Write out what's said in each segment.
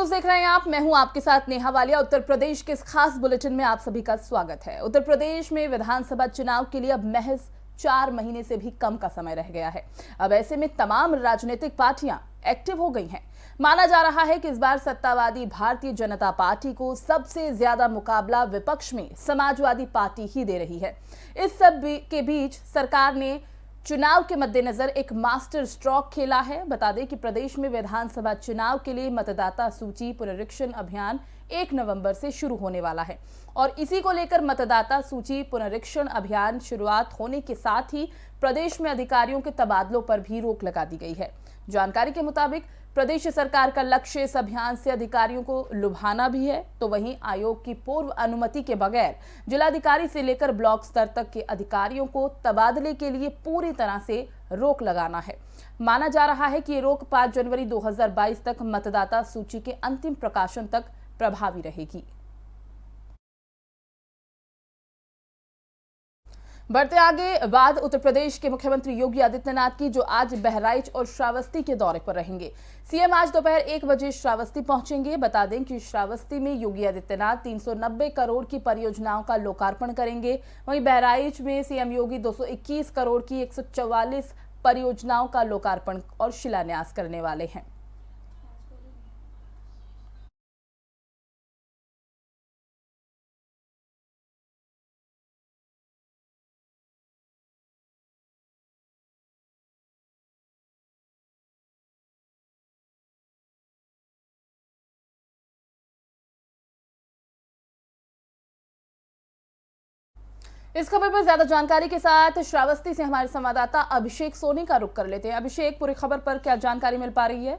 News देख रहे हैं आप। मैं हूं आपके साथ नेहा वालिया। उत्तर प्रदेश के इस खास बुलेटिन में आप सभी का स्वागत है। उत्तर प्रदेश में विधानसभा चुनाव के लिए अब महज 4 महीने से भी कम का समय रह गया है। अब ऐसे में तमाम राजनीतिक पार्टियां एक्टिव हो गई हैं। माना जा रहा है कि इस बार सत्तावादी भारतीय जनता पार्टी को सबसे ज्यादा मुकाबला विपक्ष में समाजवादी पार्टी ही दे रही है। इस सब के बीच सरकार ने चुनाव के मद्देनजर एक मास्टर स्ट्रोक खेला है। बता दें कि प्रदेश में विधानसभा चुनाव के लिए मतदाता सूची पुनरीक्षण अभियान 1 नवंबर से शुरू होने वाला है और इसी को लेकर मतदाता सूची पुनरीक्षण अभियान शुरुआत होने के साथ ही प्रदेश में अधिकारियों के तबादलों पर भी रोक लगा दी गई है। जानकारी के मुताबिक प्रदेश सरकार का लक्ष्य इस अभियान से अधिकारियों को लुभाना भी है, तो वहीं आयोग की पूर्व अनुमति के बगैर जिलाधिकारी से लेकर ब्लॉक स्तर तक के अधिकारियों को तबादले के लिए पूरी तरह से रोक लगाना है। माना जा रहा है कि ये रोक 5 जनवरी 2022 तक मतदाता सूची के अंतिम प्रकाशन तक प्रभावी रहेगी। बढ़ते आगे बात उत्तर प्रदेश के मुख्यमंत्री योगी आदित्यनाथ की, जो आज बहराइच और श्रावस्ती के दौरे पर रहेंगे। सीएम आज दोपहर 1 बजे श्रावस्ती पहुंचेंगे। बता दें कि श्रावस्ती में योगी आदित्यनाथ 390 करोड़ की परियोजनाओं का लोकार्पण करेंगे। वहीं बहराइच में सीएम योगी 221 करोड़ की 144 परियोजनाओं का लोकार्पण और शिलान्यास करने वाले हैं। इस खबर पर ज्यादा जानकारी के साथ श्रावस्ती से हमारे संवाददाता अभिषेक सोनी का रुख कर लेते हैं। अभिषेक, पूरी खबर पर क्या जानकारी मिल पा रही है?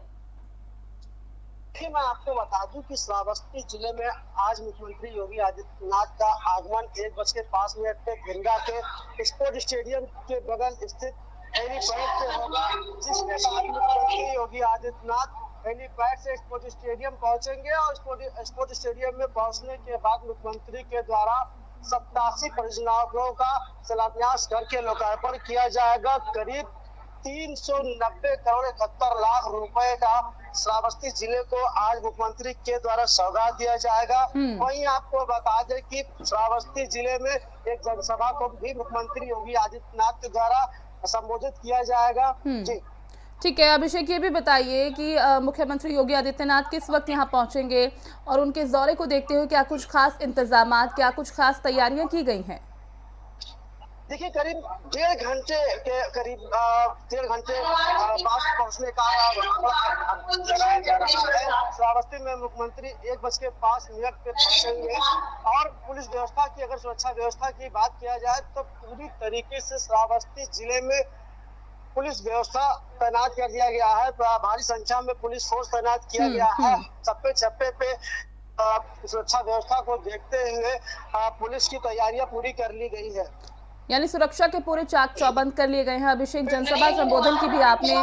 मैं आपको बता दूं कि श्रावस्ती जिले में आज मुख्यमंत्री योगी आदित्यनाथ का आगमन 1:05 पे गंगा के स्पोर्ट स्टेडियम के बगल स्थित हेलीपैड से होगा, जिसके बाद मुख्यमंत्री योगी आदित्यनाथ हेलीपैड से स्पोर्ट स्टेडियम पहुंचेंगे और स्पोर्ट स्टेडियम में पहुंचने के बाद मुख्यमंत्री के द्वारा 87 परियोजनाओं का शिलान्यास करके लोकार्पण किया जाएगा। करीब 390 करोड़ 71 लाख रुपए का श्रावस्ती जिले को आज मुख्यमंत्री के द्वारा सौगात दिया जाएगा। वहीं आपको बता दें कि श्रावस्ती जिले में एक जनसभा को भी मुख्यमंत्री योगी आदित्यनाथ के द्वारा संबोधित किया जाएगा। जी ठीक है अभिषेक, ये भी बताइए कि मुख्यमंत्री योगी आदित्यनाथ किस वक्त यहाँ पहुंचेंगे और उनके इस दौरे को देखते हुए क्या कुछ खास इंतजामात, क्या कुछ खास तैयारियां की गई हैं? देखिए, करीब 1.5 घंटे के करीब 1.5 घंटे बाद पहुंचने का श्रावस्ती में मुख्यमंत्री 1:05 पे पहुंचेंगे। और पुलिस व्यवस्था की, अगर सुरक्षा व्यवस्था की बात किया जाए तो पूरी तरीके से श्रावस्ती जिले में पुलिस व्यवस्था तैनात कर दिया गया है। भारी संख्या में पुलिस फोर्स तैनात किया गया है। चप्पे चप्पे पे सुरक्षा व्यवस्था को देखते हुए पुलिस की तैयारियां पूरी कर ली गई है। यानी सुरक्षा के पूरे चाक चौबंद कर लिए गए हैं। अभिषेक, जनसभा संबोधन की भी आपने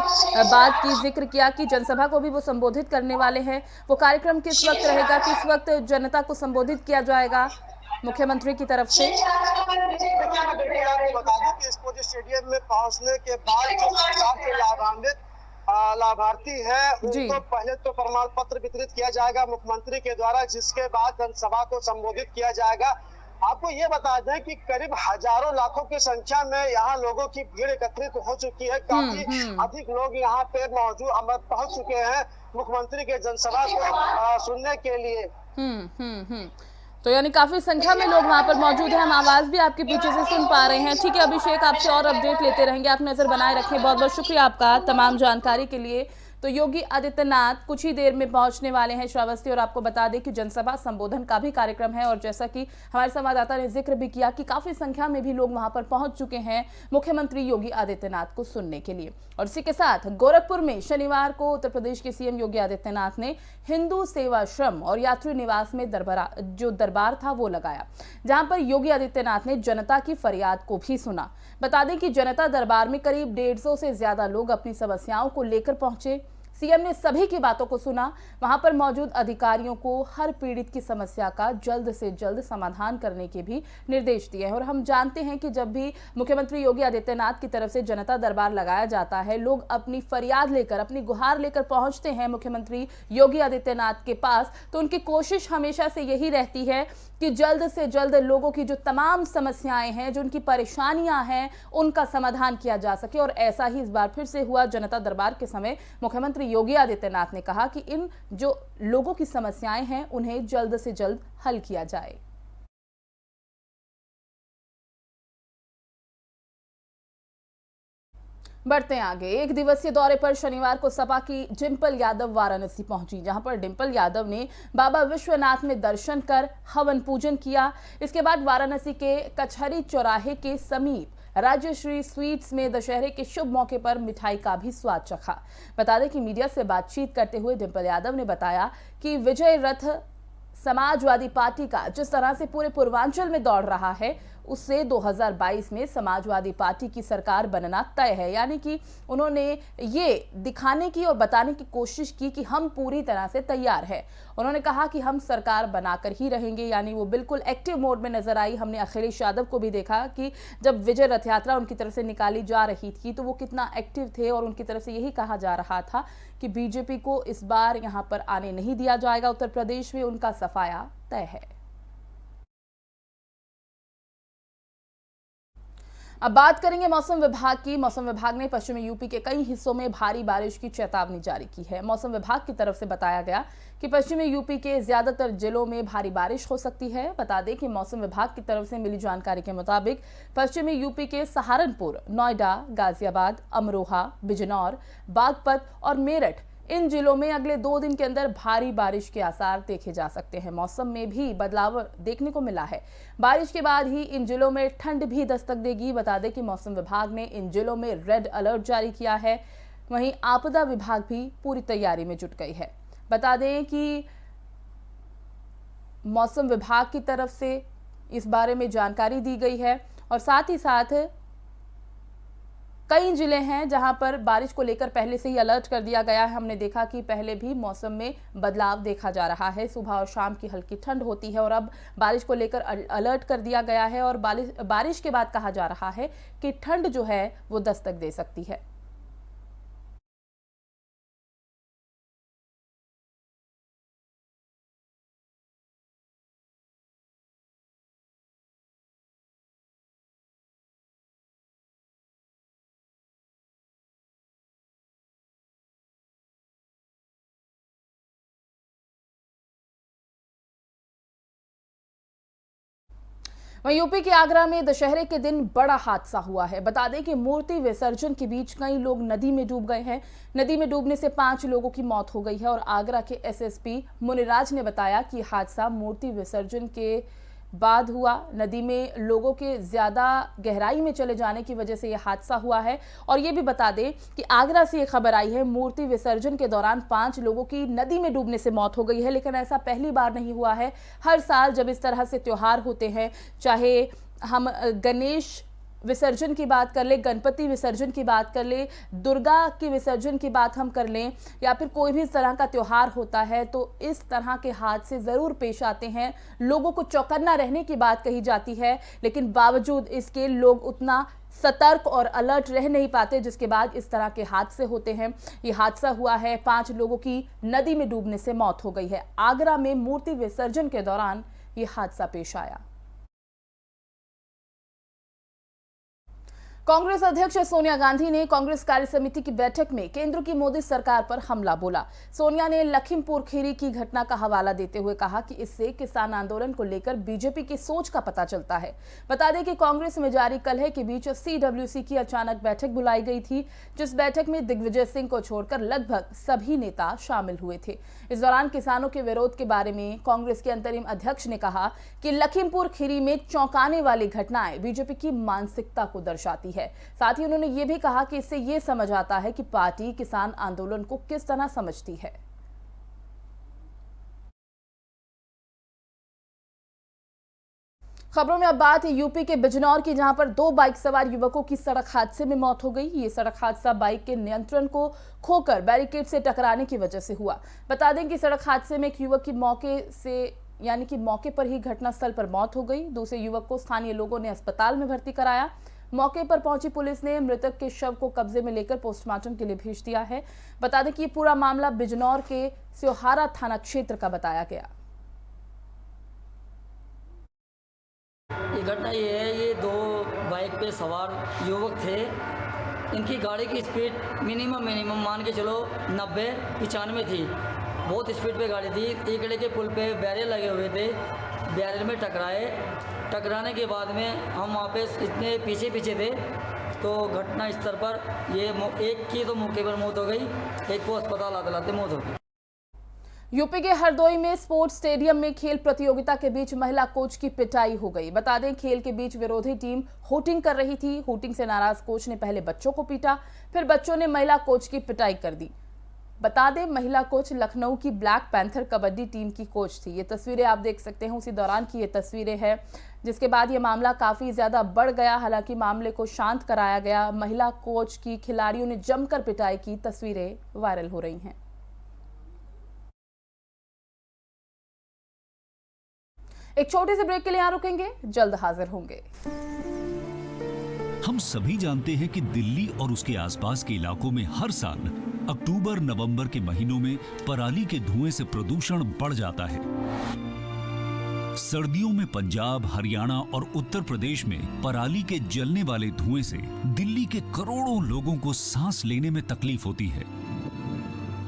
बात की, जिक्र किया कि जनसभा को भी वो संबोधित करने वाले हैं। वो कार्यक्रम किस वक्त रहेगा, किस वक्त जनता को संबोधित किया जाएगा मुख्यमंत्री की तरफ से? बता दें कि स्पोर्ट स्टेडियम में पहुंचने के बाद जो सरकार के लाभार्थी है उनको पहले तो प्रमाण पत्र वितरित किया जाएगा मुख्यमंत्री के द्वारा, जिसके बाद जनसभा को संबोधित किया जाएगा। आपको ये बता दें कि करीब हजारों लाखों की संख्या में यहाँ लोगों की भीड़ एकत्रित हो चुकी है। काफी अधिक लोग यहाँ पे मौजूद पहुंच चुके हैं मुख्यमंत्री के जनसभा को सुनने के लिए। तो यानी काफी संख्या में लोग वहां पर मौजूद हैं। हम आवाज भी आपके पीछे से सुन पा रहे हैं। ठीक है अभिषेक, आपसे और अपडेट लेते रहेंगे। आप नजर बनाए रखें। बहुत बहुत शुक्रिया आपका तमाम जानकारी के लिए। तो योगी आदित्यनाथ कुछ ही देर में पहुंचने वाले हैं श्रावस्ती और आपको बता दें कि जनसभा संबोधन का भी कार्यक्रम है और जैसा कि हमारे संवाददाता ने जिक्र भी किया कि काफी संख्या में भी लोग वहां पर पहुंच चुके हैं मुख्यमंत्री योगी आदित्यनाथ को सुनने के लिए। और इसी के साथ गोरखपुर में शनिवार को उत्तर प्रदेश के सीएम योगी आदित्यनाथ ने हिंदू सेवाश्रम और यात्री निवास में दरबार था वो लगाया, जहां पर योगी आदित्यनाथ ने जनता की फरियाद को भी सुना। बता दें कि जनता दरबार में करीब 150 से ज्यादा लोग अपनी समस्याओं को लेकर पहुंचे। सीएम ने सभी की बातों को सुना। वहां पर मौजूद अधिकारियों को हर पीड़ित की समस्या का जल्द से जल्द समाधान करने के भी निर्देश दिए हैं। और हम जानते हैं कि जब भी मुख्यमंत्री योगी आदित्यनाथ की तरफ से जनता दरबार लगाया जाता है, लोग अपनी फरियाद लेकर, अपनी गुहार लेकर पहुंचते हैं मुख्यमंत्री योगी आदित्यनाथ के पास, तो उनकी कोशिश हमेशा से यही रहती है कि जल्द से जल्द लोगों की जो तमाम समस्याएं हैं, जो उनकी परेशानियां हैं, उनका समाधान किया जा सके। और ऐसा ही इस बार फिर से हुआ। जनता दरबार के समय मुख्यमंत्री योगी आदित्यनाथ ने कहा कि इन जो लोगों की समस्याएं हैं उन्हें जल्द से जल्द हल किया जाए। बढ़ते हैं आगे। एक दिवसीय दौरे पर शनिवार को सपा की डिंपल यादव वाराणसी पहुंची, जहां पर डिंपल यादव ने बाबा विश्वनाथ में दर्शन कर हवन पूजन किया। इसके बाद वाराणसी के कचहरी चौराहे के समीप राज्यश्री स्वीट्स में दशहरे के शुभ मौके पर मिठाई का भी स्वाद चखा। बता दें कि मीडिया से बातचीत करते हुए डिंपल यादव ने बताया कि विजय रथ समाजवादी पार्टी का जिस तरह से पूरे पूर्वांचल में दौड़ रहा है, उससे 2022 में समाजवादी पार्टी की सरकार बनना तय है। यानी कि उन्होंने ये दिखाने की और बताने की कोशिश की कि हम पूरी तरह से तैयार हैं। उन्होंने कहा कि हम सरकार बनाकर ही रहेंगे, यानी वो बिल्कुल एक्टिव मोड में नजर आई। हमने अखिलेश यादव को भी देखा कि जब विजय रथ यात्रा उनकी तरफ से निकाली जा रही थी तो वो कितना एक्टिव थे, और उनकी तरफ से यही कहा जा रहा था कि बीजेपी को इस बार यहाँ पर आने नहीं दिया जाएगा। उत्तर प्रदेश में उनका सफाया तय है। अब बात करेंगे मौसम विभाग की। मौसम विभाग ने पश्चिमी यूपी के कई हिस्सों में भारी बारिश की चेतावनी जारी की है। मौसम विभाग की तरफ से बताया गया कि पश्चिमी यूपी के ज्यादातर जिलों में भारी बारिश हो सकती है। बता दें कि मौसम विभाग की तरफ से मिली जानकारी के मुताबिक पश्चिमी यूपी के सहारनपुर, नोएडा, गाजियाबाद, अमरोहा, बिजनौर, बागपत और मेरठ, इन जिलों में अगले 2 दिन के अंदर भारी बारिश के आसार देखे जा सकते हैं। मौसम में भी बदलाव देखने को मिला है। बारिश के बाद ही इन जिलों में ठंड भी दस्तक देगी। बता दें कि मौसम विभाग ने इन जिलों में रेड अलर्ट जारी किया है। वहीं आपदा विभाग भी पूरी तैयारी में जुट गई है। बता दें कि मौसम विभाग की तरफ से इस बारे में जानकारी दी गई है, और साथ ही साथ कई जिले हैं जहां पर बारिश को लेकर पहले से ही अलर्ट कर दिया गया है। हमने देखा कि पहले भी मौसम में बदलाव देखा जा रहा है। सुबह और शाम की हल्की ठंड होती है, और अब बारिश को लेकर अलर्ट कर दिया गया है। और बारिश के बाद कहा जा रहा है कि ठंड जो है वो दस्तक दे सकती है। वहीं यूपी के आगरा में दशहरे के दिन बड़ा हादसा हुआ है। बता दें कि मूर्ति विसर्जन के बीच कई लोग नदी में डूब गए हैं। नदी में डूबने से 5 लोगों की मौत हो गई है। और आगरा के एसएसपी मुनिराज ने बताया कि हादसा मूर्ति विसर्जन के बाद हुआ। नदी में लोगों के ज्यादा गहराई में चले जाने की वजह से यह हादसा हुआ है। और ये भी बता दें कि आगरा से ये खबर आई है, मूर्ति विसर्जन के दौरान 5 लोगों की नदी में डूबने से मौत हो गई है। लेकिन ऐसा पहली बार नहीं हुआ है। हर साल जब इस तरह से त्योहार होते हैं, चाहे हम गणेश विसर्जन की बात कर ले, गणपति विसर्जन की बात कर ले, दुर्गा की विसर्जन की बात हम कर लें, या फिर कोई भी इस तरह का त्योहार होता है, तो इस तरह के हादसे जरूर पेश आते हैं। लोगों को चौकन्ना रहने की बात कही जाती है, लेकिन बावजूद इसके लोग उतना सतर्क और अलर्ट रह नहीं पाते, जिसके बाद इस तरह के हादसे होते हैं। ये हादसा हुआ है, 5 लोगों की नदी में डूबने से मौत हो गई है। आगरा में मूर्ति विसर्जन के दौरान ये हादसा पेश आया। कांग्रेस अध्यक्ष सोनिया गांधी ने कांग्रेस कार्य समिति की बैठक में केंद्र की मोदी सरकार पर हमला बोला। सोनिया ने लखीमपुर खीरी की घटना का हवाला देते हुए कहा कि इससे किसान आंदोलन को लेकर बीजेपी की सोच का पता चलता है। बता दें कि कांग्रेस में जारी कलह के बीच सीडब्ल्यूसी की अचानक बैठक बुलाई गई थी, जिस बैठक में दिग्विजय सिंह को छोड़कर लगभग सभी नेता शामिल हुए थे। इस दौरान किसानों के विरोध के बारे में कांग्रेस के अंतरिम अध्यक्ष ने कहा कि लखीमपुर खीरी में चौंकाने वाली घटनाएं बीजेपी की मानसिकता को दर्शाती है। साथ ही उन्होंने ये भी कहा कि इससे ये समझ आता है कि पार्टी किसान आंदोलन को किस तरह समझती है। खबरों में अब बात है यूपी के बिजनौर की, जहां पर 2 बाइक सवार युवकों की सड़क हादसे में मौत हो गई। ये सड़क हादसा बाइक के नियंत्रण को खोकर बैरिकेड से टकराने की वजह से हुआ। बता दें कि सड़क हादसे में एक युवक की मौके पर ही घटनास्थल पर मौत हो गई। दूसरे युवक को स्थानीय लोगों ने अस्पताल में भर्ती कराया। मौके पर पहुंची पुलिस ने मृतक के शव को कब्जे में लेकर पोस्टमार्टम के लिए भेज दिया है। बता दें कि ये पूरा मामला बिजनौर के स्योहारा थाना क्षेत्र का बताया गया। ये घटना ये है, ये 2 बाइक पे सवार युवक थे। इनकी गाड़ी की स्पीड मिनिमम मान के चलो 90-95 थी। बहुत स्पीड पे गाड़ी थी। टीकड़े के पुल पे बैरियर लगे हुए थे, बैरियर में टकराने के बाद में हम वहाँ पे इतने पीछे थे तो घटना स्थल पर ये एक की तो मौके पर मौत हो गई, एक को अस्पताल आते मौत हो गई। यूपी के हरदोई में स्पोर्ट्स स्टेडियम में खेल प्रतियोगिता के बीच महिला कोच की पिटाई हो गई। बता दें खेल के बीच विरोधी टीम हूटिंग कर रही थी। हूटिंग से नाराज कोच ने पहले बच्चों को पीटा, फिर बच्चों ने महिला कोच की पिटाई कर दी। बता दें महिला कोच लखनऊ की ब्लैक पैंथर कबड्डी टीम की कोच थी। ये तस्वीरें आप देख सकते हैं, उसी दौरान की ये तस्वीरें हैं, जिसके बाद ये मामला काफी ज्यादा बढ़ गया। हालांकि मामले को शांत कराया गया। महिला कोच की खिलाड़ियों ने जमकर पिटाई की तस्वीरें वायरल हो रही हैं। एक छोटे से ब्रेक के लिए यहाँ रुकेंगे, जल्द हाजिर होंगे। हम सभी जानते हैं कि दिल्ली और उसके आसपास के इलाकों में हर साल अक्टूबर-नवंबर के महीनों में पराली के धुएं से प्रदूषण बढ़ जाता है। सर्दियों में पंजाब, हरियाणा और उत्तर प्रदेश में पराली के जलने वाले धुएं से दिल्ली के करोड़ों लोगों को सांस लेने में तकलीफ होती है।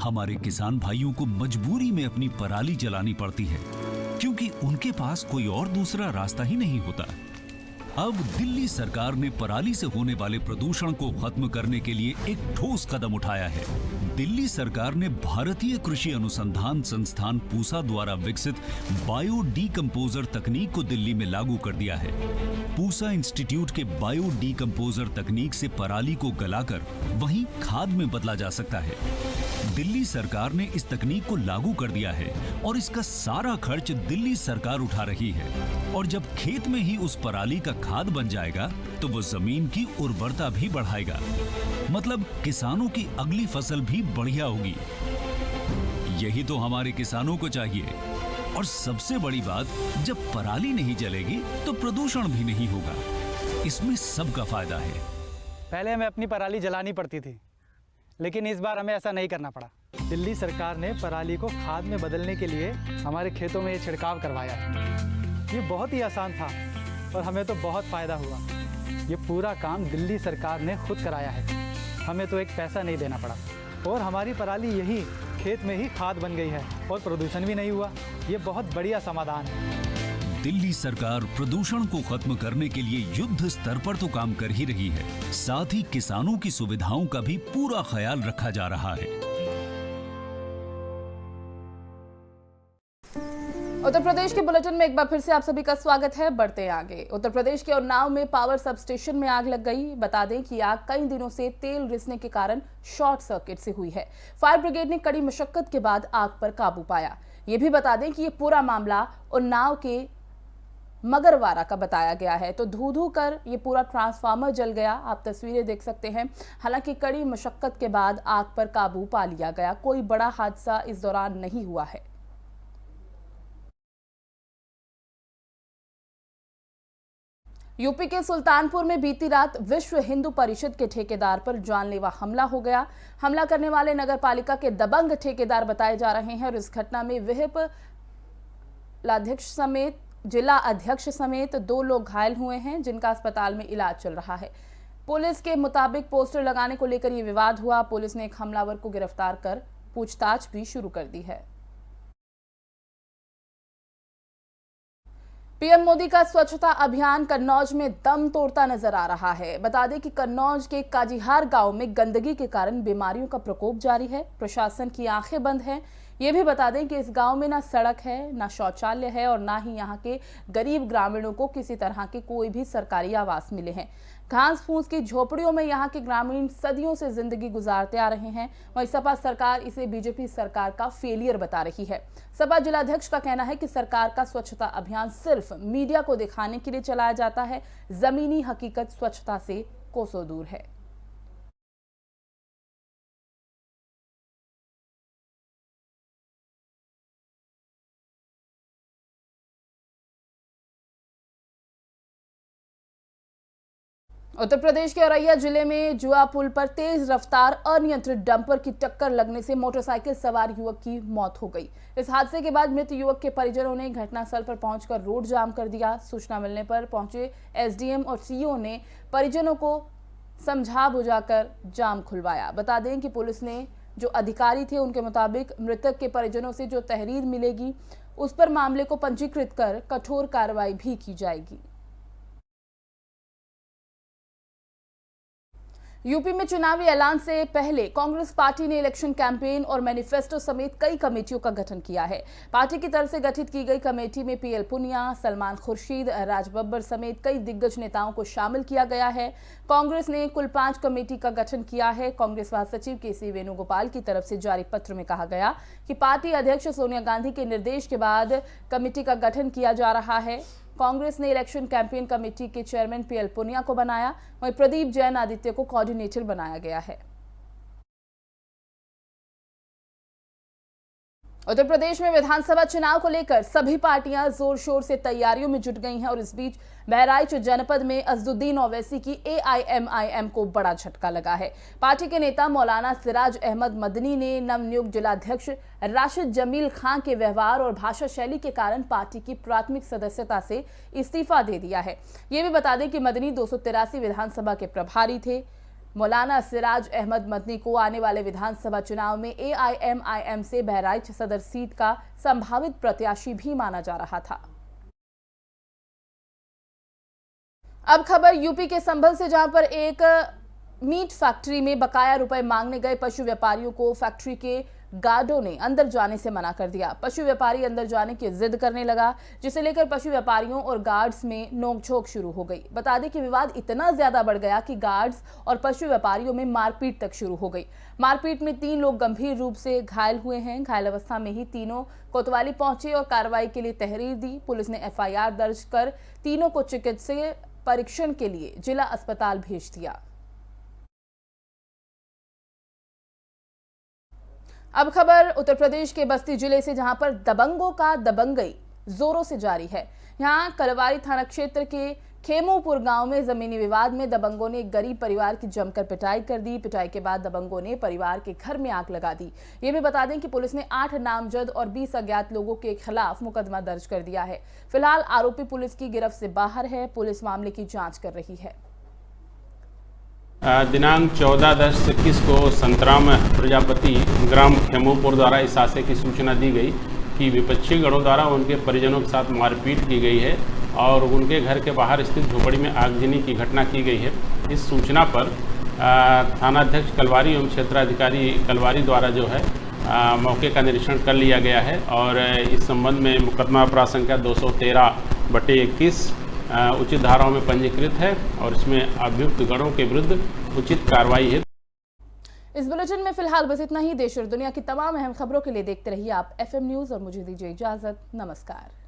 हमारे किसान भाइयों को मजबूरी में अपनी पराली जलानी पड़ती है, क्योंकि उनके पास कोई और दूसरा रास्ता ही नहीं होता। अब दिल्ली सरकार ने पराली से होने वाले प्रदूषण को खत्म करने के लिए एक ठोस कदम उठाया है। दिल्ली सरकार ने भारतीय कृषि अनुसंधान संस्थान पूसा द्वारा विकसित बायो डीकंपोजर तकनीक को दिल्ली में लागू कर दिया है। पूसा इंस्टीट्यूट के बायो डीकंपोजर तकनीक से पराली को गलाकर वहीं खाद में बदला जा सकता है। दिल्ली सरकार ने इस तकनीक को लागू कर दिया है और इसका सारा खर्च दिल्ली सरकार उठा रही है। और जब खेत में ही उस पराली का खाद बन जाएगा तो वो जमीन की उर्वरता भी बढ़ाएगा। मतलब किसानों की अगली फसल भी बढ़िया होगी। यही तो हमारे किसानों को चाहिए। और सबसे बड़ी बात, जब पराली नहीं जलेगी तो प्रदूषण भी नहीं होगा। इसमें सबका फायदा है। पहले हमें अपनी पराली जलानी पड़ती थी, लेकिन इस बार हमें ऐसा नहीं करना पड़ा। दिल्ली सरकार ने पराली को खाद में बदलने के लिए हमारे खेतों में ये छिड़काव करवाया है। ये बहुत ही आसान था और हमें तो बहुत फ़ायदा हुआ। ये पूरा काम दिल्ली सरकार ने खुद कराया है। हमें तो एक पैसा नहीं देना पड़ा और हमारी पराली यही खेत में ही खाद बन गई है और प्रदूषण भी नहीं हुआ। ये बहुत बढ़िया समाधान है। दिल्ली सरकार प्रदूषण को खत्म करने के लिए युद्ध स्तर पर तो काम कर ही रही है, साथ ही किसानों की सुविधाओं का भी पूरा ख्याल रखा जा रहा है। उत्तर प्रदेश के बुलेटिन में एक बार फिर से आप सभी का स्वागत है। बढ़ते हैं आगे। उत्तर प्रदेश के उन्नाव में पावर सब स्टेशन में आग लग गई। बता दें कि आग कई दिनों से तेल रिसने के कारण शॉर्ट सर्किट से हुई है। फायर ब्रिगेड ने कड़ी मशक्कत के बाद आग पर काबू पाया। ये भी बता दें कि ये पूरा मामला उन्नाव के मगरवाड़ा का बताया गया है। तो धू धू कर ये पूरा ट्रांसफार्मर जल गया। आप तस्वीरें देख सकते हैं। हालांकि कड़ी मशक्कत के बाद आग पर काबू पा लिया गया। कोई बड़ा हादसा इस दौरान नहीं हुआ है। यूपी के सुल्तानपुर में बीती रात विश्व हिंदू परिषद के ठेकेदार पर जानलेवा हमला हो गया। हमला करने वाले नगर पालिका के दबंग ठेकेदार बताए जा रहे हैं और इस घटना में विहिप जिला अध्यक्ष समेत 2 लोग घायल हुए हैं, जिनका अस्पताल में इलाज चल रहा है। पुलिस के मुताबिक पोस्टर लगाने को लेकर यह विवाद हुआ। पुलिस ने एक हमलावर को गिरफ्तार कर पूछताछ भी शुरू कर दी है। पीएम मोदी का स्वच्छता अभियान कन्नौज में दम तोड़ता नजर आ रहा है। बता दें कि कन्नौज के काजीहार गांव में गंदगी के कारण बीमारियों का प्रकोप जारी है। प्रशासन की आंखें बंद हैं। ये भी बता दें कि इस गांव में ना सड़क है, ना शौचालय है और ना ही यहाँ के गरीब ग्रामीणों को किसी तरह के कोई भी सरकारी आवास मिले हैं। घास फूस की झोपड़ियों में यहाँ के ग्रामीण सदियों से जिंदगी गुजारते आ रहे हैं। वहीं सपा सरकार इसे बीजेपी सरकार का फेलियर बता रही है। सपा जिलाध्यक्ष का कहना है कि सरकार का स्वच्छता अभियान सिर्फ मीडिया को दिखाने के लिए चलाया जाता है, जमीनी हकीकत स्वच्छता से कोसों दूर है। उत्तर प्रदेश के औरैया जिले में जुआ पुल पर तेज रफ्तार अनियंत्रित डंपर की टक्कर लगने से मोटरसाइकिल सवार युवक की मौत हो गई। इस हादसे के बाद मृत युवक के परिजनों ने घटनास्थल पर पहुंचकर रोड जाम कर दिया। सूचना मिलने पर पहुंचे एसडीएम और सीओ ने परिजनों को समझा बुझाकर जाम खुलवाया। बता दें कि पुलिस ने जो अधिकारी थे उनके मुताबिक मृतक के परिजनों से जो तहरीर मिलेगी उस पर मामले को पंजीकृत कर कठोर कार्रवाई भी की जाएगी। यूपी में चुनावी ऐलान से पहले कांग्रेस पार्टी ने इलेक्शन कैंपेन और मैनिफेस्टो समेत कई कमेटियों का गठन किया है। पार्टी की तरफ से गठित की गई कमेटी में पीएल पुनिया, सलमान खुर्शीद, राज बब्बर समेत कई दिग्गज नेताओं को शामिल किया गया है। कांग्रेस ने कुल 5 कमेटी का गठन किया है। कांग्रेस महासचिव केसी वेणुगोपाल की तरफ से जारी पत्र में कहा गया कि पार्टी अध्यक्ष सोनिया गांधी के निर्देश के बाद कमेटी का गठन किया जा रहा है। कांग्रेस ने इलेक्शन कैंपेन कमेटी के चेयरमैन पीएल पुनिया को बनाया, वहीं प्रदीप जैन आदित्य को कोऑर्डिनेटर बनाया गया है। उत्तर प्रदेश में विधानसभा चुनाव को लेकर सभी पार्टियां जोर शोर से तैयारियों में जुट गई हैं और इस बीच बहराइच जनपद में अजदुद्दीन ओवैसी की एआईएमआईएम को बड़ा झटका लगा है। पार्टी के नेता मौलाना सिराज अहमद मदनी ने नवनियुक्त जिलाध्यक्ष राशिद जमील खान के व्यवहार और भाषा शैली के कारण पार्टी की प्राथमिक सदस्यता से इस्तीफा दे दिया है। ये भी बता दें कि मदनी 283 विधानसभा के प्रभारी थे। मौलाना सिराज अहमद मदनी को आने वाले विधानसभा चुनाव में एआईएमआईएम से बहराइच सदर सीट का संभावित प्रत्याशी भी माना जा रहा था। अब खबर यूपी के संभल से, जहां पर एक मीट फैक्ट्री में बकाया रुपए मांगने गए पशु व्यापारियों को फैक्ट्री के गार्डों ने अंदर जाने से मना कर दिया। पशु व्यापारी अंदर जाने की जिद करने लगा, जिसे लेकर पशु व्यापारियों और गार्ड्स में नोकझोंक शुरू हो गई। बता दें कि विवाद इतना ज्यादा बढ़ गया कि गार्ड्स और पशु व्यापारियों में मारपीट तक शुरू हो गई। मारपीट में 3 लोग गंभीर रूप से घायल हुए हैं। घायल अवस्था में ही तीनों कोतवाली पहुंचे और कार्रवाई के लिए तहरीर दी। पुलिस ने एफआईआर दर्ज कर तीनों को चिकित्सीय परीक्षण के लिए जिला अस्पताल भेज दिया। अब खबर उत्तर प्रदेश के बस्ती जिले से, जहां पर दबंगों का दबंगई जोरों से जारी है। यहां कलवारी थाना क्षेत्र के खेमूपुर गांव में जमीनी विवाद में दबंगों ने एक गरीब परिवार की जमकर पिटाई कर दी। पिटाई के बाद दबंगों ने परिवार के घर में आग लगा दी। ये भी बता दें कि पुलिस ने 8 नामजद और 20 अज्ञात लोगों के खिलाफ मुकदमा दर्ज कर दिया है। फिलहाल आरोपी पुलिस की गिरफ्त से बाहर है। पुलिस मामले की जांच कर रही है। दिनांक 14/10/21 को संतराम प्रजापति ग्राम खेमूपुर द्वारा इस आशय की सूचना दी गई कि विपक्षी गणों द्वारा उनके परिजनों के साथ मारपीट की गई है और उनके घर के बाहर स्थित झोपड़ी में आगजनी की घटना की गई है। इस सूचना पर थानाध्यक्ष कलवारी एवं क्षेत्राधिकारी कलवारी द्वारा जो है मौके का निरीक्षण कर लिया गया है और इस संबंध में मुकदमा अपराध संख्या 213/21 उचित धाराओं में पंजीकृत है और इसमें अभियुक्त गणों के विरुद्ध उचित कार्रवाई है। इस बुलेटिन में फिलहाल बस इतना ही। देश और दुनिया की तमाम अहम खबरों के लिए देखते रहिए आप FM न्यूज़ और मुझे दीजिए इजाजत। नमस्कार।